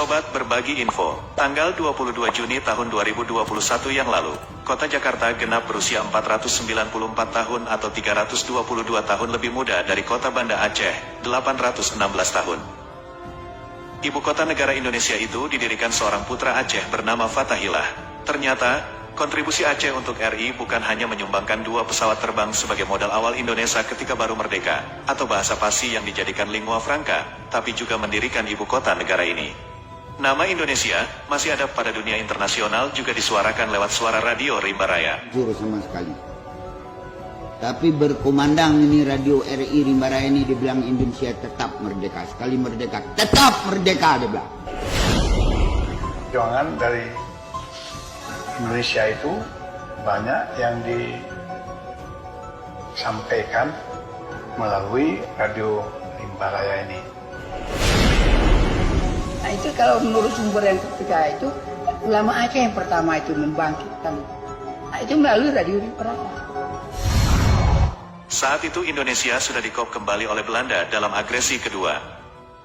Sobat berbagi info, tanggal 22 Juni tahun 2021 yang lalu, Kota Jakarta genap berusia 494 tahun atau 322 tahun lebih muda dari Kota Banda Aceh, 816 tahun. Ibu kota negara Indonesia itu didirikan seorang putra Aceh bernama Fathahillah. Ternyata, kontribusi Aceh untuk RI bukan hanya menyumbangkan 2 pesawat terbang sebagai modal awal Indonesia ketika baru merdeka, atau bahasa Pasi yang dijadikan lingua franca, tapi juga mendirikan ibu kota negara ini. Nama Indonesia masih ada pada dunia internasional juga disuarakan lewat suara radio Rimba Raya. Jujur sama sekali. Tapi berkumandang ini radio RI Rimba Raya ini dibilang Indonesia tetap merdeka. Sekali merdeka, tetap merdeka dia bilang. Perjuangan dari Indonesia itu banyak yang disampaikan melalui radio Rimba Raya ini. Nah itu kalau menurut sumber yang ketiga itu, ulama Aceh yang pertama itu membangkitkan. Nah itu melalui radio Rimba Raya. Saat itu Indonesia sudah dikop kembali oleh Belanda dalam agresi kedua.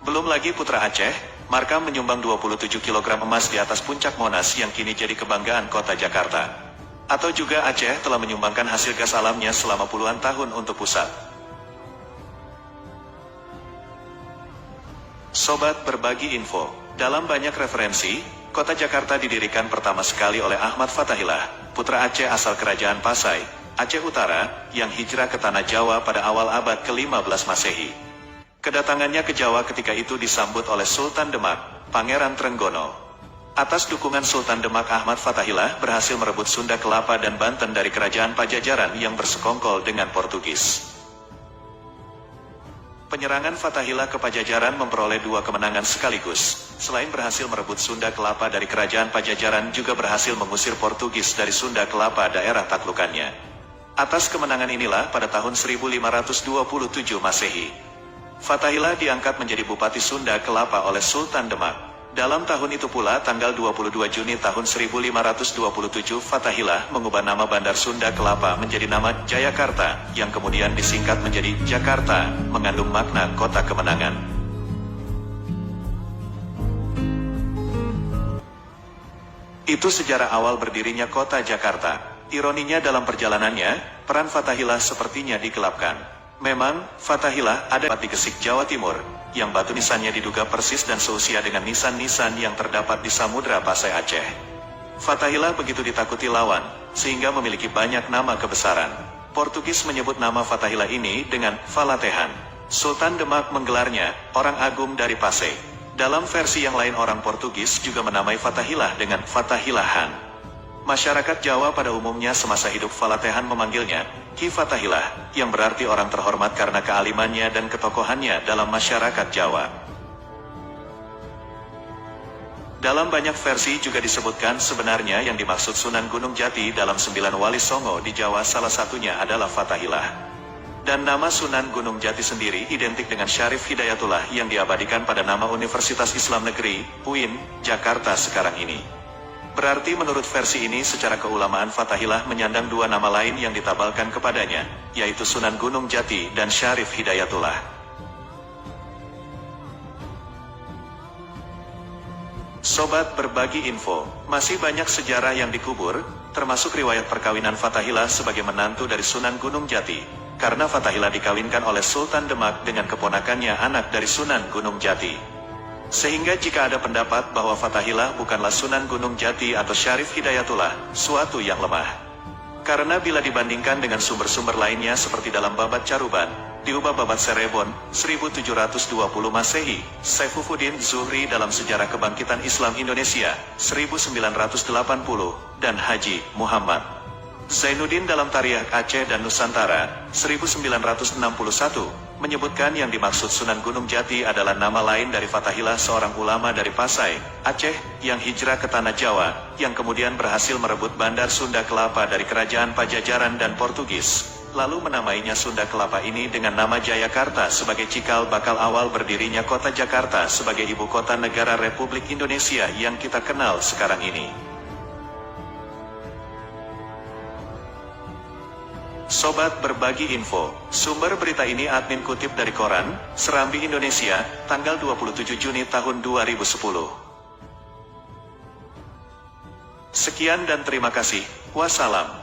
Belum lagi putra Aceh, Markam menyumbang 27 kg emas di atas puncak Monas yang kini jadi kebanggaan kota Jakarta. Atau juga Aceh telah menyumbangkan hasil gas alamnya selama puluhan tahun untuk pusat. Sobat berbagi info, dalam banyak referensi, kota Jakarta didirikan pertama sekali oleh Ahmad Fathahillah, putra Aceh asal kerajaan Pasai, Aceh Utara, yang hijrah ke tanah Jawa pada awal abad ke-15 Masehi. Kedatangannya ke Jawa ketika itu disambut oleh Sultan Demak, Pangeran Trenggono. Atas dukungan Sultan Demak, Ahmad Fathahillah berhasil merebut Sunda Kelapa dan Banten dari kerajaan Pajajaran yang bersekongkol dengan Portugis. Penyerangan Fathahillah ke Pajajaran memperoleh 2 kemenangan sekaligus. Selain berhasil merebut Sunda Kelapa dari kerajaan Pajajaran, juga berhasil mengusir Portugis dari Sunda Kelapa daerah taklukannya. Atas kemenangan inilah pada tahun 1527 Masehi, Fathahillah diangkat menjadi Bupati Sunda Kelapa oleh Sultan Demak. Dalam tahun itu pula, tanggal 22 Juni tahun 1527, Fathahillah mengubah nama Bandar Sunda Kelapa menjadi nama Jayakarta, yang kemudian disingkat menjadi Jakarta, mengandung makna kota kemenangan. Itu sejarah awal berdirinya kota Jakarta. Ironinya dalam perjalanannya, peran Fathahillah sepertinya digelapkan. Memang, Fathahillah ada di Gesik, Jawa Timur, yang batu nisannya diduga persis dan seusia dengan nisan-nisan yang terdapat di Samudra Pasai Aceh. Fathahillah begitu ditakuti lawan, sehingga memiliki banyak nama kebesaran. Portugis menyebut nama Fathahillah ini dengan Falatehan. Sultan Demak menggelarnya orang agung dari Pasai. Dalam versi yang lain, orang Portugis juga menamai Fathahillah dengan Fathahilahan. Masyarakat Jawa pada umumnya semasa hidup Falatehan memanggilnya Ki Fathahillah, yang berarti orang terhormat karena kealimannya dan ketokohannya dalam masyarakat Jawa. Dalam banyak versi juga disebutkan sebenarnya yang dimaksud Sunan Gunung Jati dalam 9 Wali Songo di Jawa salah satunya adalah Fathahillah. Dan nama Sunan Gunung Jati sendiri identik dengan Syarif Hidayatullah yang diabadikan pada nama Universitas Islam Negeri, UIN, Jakarta sekarang ini. Berarti menurut versi ini secara keulamaan Fathahillah menyandang 2 nama lain yang ditabalkan kepadanya, yaitu Sunan Gunung Jati dan Syarif Hidayatullah. Sobat berbagi info, masih banyak sejarah yang dikubur, termasuk riwayat perkawinan Fathahillah sebagai menantu dari Sunan Gunung Jati, karena Fathahillah dikawinkan oleh Sultan Demak dengan keponakannya anak dari Sunan Gunung Jati. Sehingga jika ada pendapat bahwa Fathahillah bukanlah Sunan Gunung Jati atau Syarif Hidayatullah, suatu yang lemah. Karena bila dibandingkan dengan sumber-sumber lainnya seperti dalam Babat Caruban, diubah Babat Serebon, 1720 Masehi, Saifuddin Zuhri dalam Sejarah Kebangkitan Islam Indonesia, 1980, dan Haji Muhammad Zainuddin dalam Tarikh Aceh dan Nusantara, 1961, menyebutkan yang dimaksud Sunan Gunung Jati adalah nama lain dari Fathahillah, seorang ulama dari Pasai, Aceh, yang hijrah ke tanah Jawa, yang kemudian berhasil merebut Bandar Sunda Kelapa dari kerajaan Pajajaran dan Portugis, lalu menamainya Sunda Kelapa ini dengan nama Jayakarta sebagai cikal bakal awal berdirinya kota Jakarta sebagai ibu kota negara Republik Indonesia yang kita kenal sekarang ini. Sobat berbagi info, sumber berita ini admin kutip dari koran Serambi Indonesia, tanggal 27 Juni tahun 2010. Sekian dan terima kasih. Wassalam.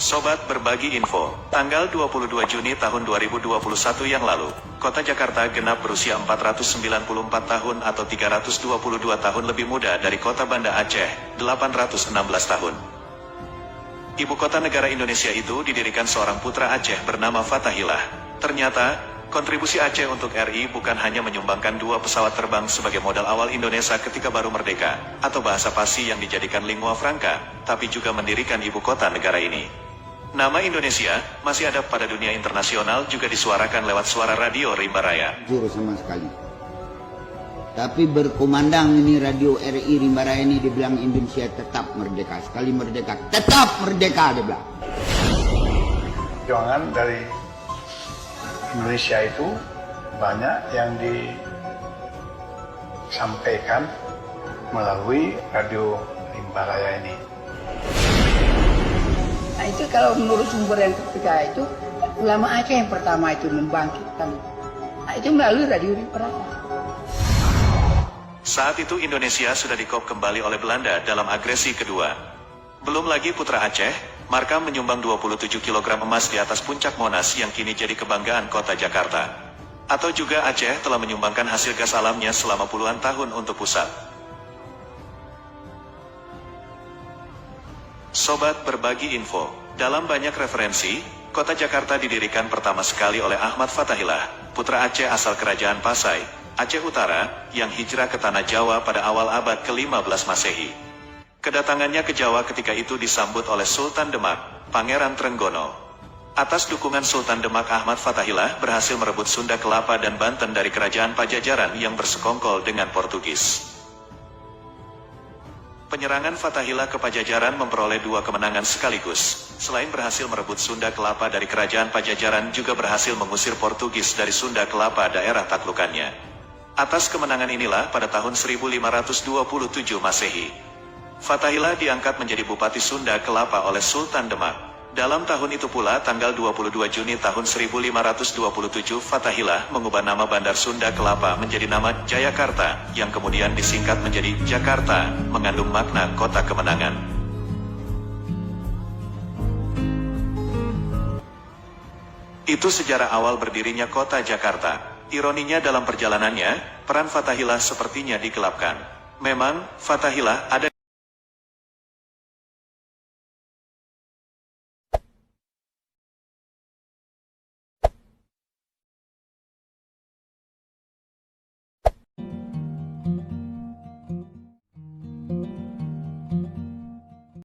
Sobat Berbagi Info, tanggal 22 Juni tahun 2021 yang lalu, Kota Jakarta genap berusia 494 tahun atau 322 tahun lebih muda dari Kota Banda Aceh, 816 tahun. Ibu kota negara Indonesia itu didirikan seorang putra Aceh bernama Fathahillah. Ternyata, kontribusi Aceh untuk RI bukan hanya menyumbangkan 2 pesawat terbang sebagai modal awal Indonesia ketika baru merdeka, atau bahasa Pasi yang dijadikan lingua franca, tapi juga mendirikan ibu kota negara ini. Nama Indonesia masih ada pada dunia internasional juga disuarakan lewat suara radio Rimba Raya. Jujur sama sekali. Tapi berkumandang ini radio RI Rimba Raya ini dibilang Indonesia tetap merdeka. Sekali merdeka, tetap merdeka dia bilang. Perjuangan dari Indonesia itu banyak yang disampaikan melalui radio Rimba Raya ini. Nah itu kalau menurut sumber yang ketiga itu, ulama Aceh yang pertama itu membangkitkan. Nah itu melalui radio Rimba Raya. Saat itu Indonesia sudah dikop kembali oleh Belanda dalam agresi kedua. Belum lagi putra Aceh, Markam menyumbang 27 kg emas di atas puncak Monas yang kini jadi kebanggaan kota Jakarta. Atau juga Aceh telah menyumbangkan hasil gas alamnya selama puluhan tahun untuk pusat. Sobat Berbagi Info, dalam banyak referensi, kota Jakarta didirikan pertama sekali oleh Ahmad Fathahillah, putra Aceh asal kerajaan Pasai, Aceh Utara, yang hijrah ke Tanah Jawa pada awal abad ke-15 Masehi. Kedatangannya ke Jawa ketika itu disambut oleh Sultan Demak, Pangeran Trenggono. Atas dukungan Sultan Demak, Ahmad Fathahillah berhasil merebut Sunda Kelapa dan Banten dari kerajaan Pajajaran yang bersekongkol dengan Portugis. Penyerangan Fathahillah ke Pajajaran memperoleh 2 kemenangan sekaligus. Selain berhasil merebut Sunda Kelapa dari kerajaan Pajajaran, juga berhasil mengusir Portugis dari Sunda Kelapa daerah taklukannya. Atas kemenangan inilah pada tahun 1527 Masehi, Fathahillah diangkat menjadi Bupati Sunda Kelapa oleh Sultan Demak. Dalam tahun itu pula, tanggal 22 Juni tahun 1527, Fathahillah mengubah nama Bandar Sunda Kelapa menjadi nama Jayakarta, yang kemudian disingkat menjadi Jakarta, mengandung makna kota kemenangan. Itu sejarah awal berdirinya kota Jakarta. Ironinya dalam perjalanannya, peran Fathahillah sepertinya digelapkan. Memang, Fathahillah ada